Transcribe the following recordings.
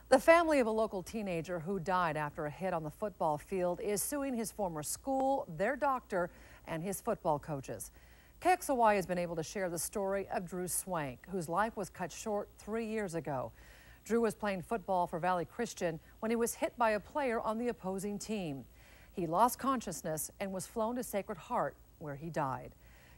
The family of a local teenager who died after a hit on the football field is suing his former school, their doctor, and his football coaches. KXLY has been able to share the story of Drew Swank, whose life was cut short 3 years ago. Drew was playing football for Valley Christian when he was hit by a player on the opposing team. He lost consciousness and was flown to Sacred Heart, where he died.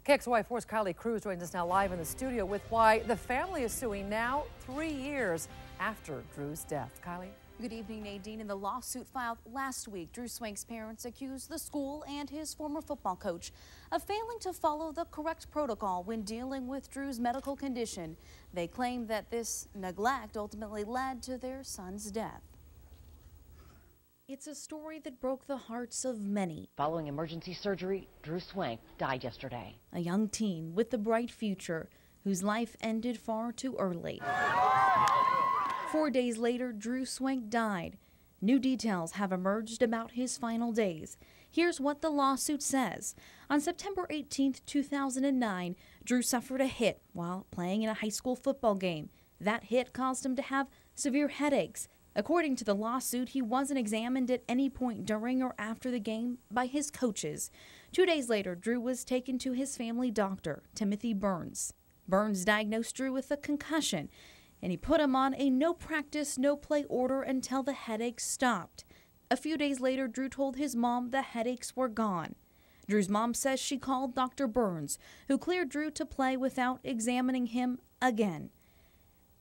KXLY 4's Kylee Cruz joins us now live in the studio with why the family is suing now 3 years after Drew's death. Kylee? Good evening, Nadine. In the lawsuit filed last week, Drew Swank's parents accused the school and his former football coach of failing to follow the correct protocol when dealing with Drew's medical condition. They claim that this neglect ultimately led to their son's death. It's a story that broke the hearts of many. Following emergency surgery, Drew Swank died yesterday. A young teen with a bright future whose life ended far too early. 4 days later, Drew Swank died. New details have emerged about his final days. Here's what the lawsuit says. On September 18, 2009, Drew suffered a hit while playing in a high school football game. That hit caused him to have severe headaches. According to the lawsuit, he wasn't examined at any point during or after the game by his coaches. 2 days later, Drew was taken to his family doctor, Timothy Burns. Burns diagnosed Drew with a concussion, and he put him on a no practice, no play order until the headaches stopped. A few days later, Drew told his mom the headaches were gone. Drew's mom says she called Dr. Burns, who cleared Drew to play without examining him again.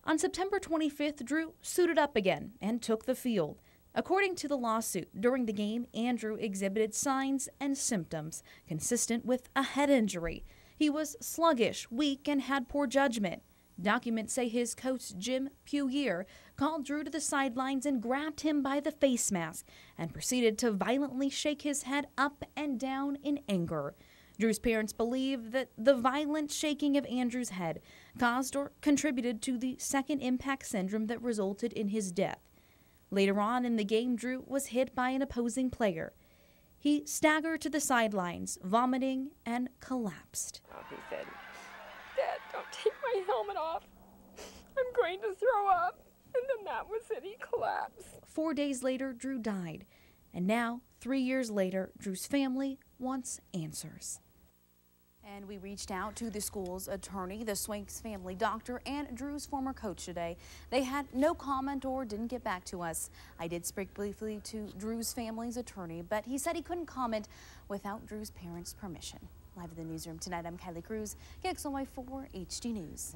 On September 25th, Drew suited up again and took the field. According to the lawsuit, during the game, Andrew exhibited signs and symptoms consistent with a head injury. He was sluggish, weak, and had poor judgment. Documents say his coach, Jim Pugier, called Drew to the sidelines and grabbed him by the face mask and proceeded to violently shake his head up and down in anger. Drew's parents believe that the violent shaking of Andrew's head caused or contributed to the second impact syndrome that resulted in his death. Later on in the game, Drew was hit by an opposing player. He staggered to the sidelines, vomiting, and collapsed. He said, "Dad, don't take my helmet off. I'm going to throw up." And then that was it. He collapsed. 4 days later, Drew died. And now, 3 years later, Drew's family wants answers. And we reached out to the school's attorney, the Swank's family doctor, and Drew's former coach today. They had no comment or didn't get back to us. I did speak briefly to Drew's family's attorney, but he said he couldn't comment without Drew's parents' permission. Live in the newsroom tonight, I'm Kylee Cruz, KXLY 4 HD News.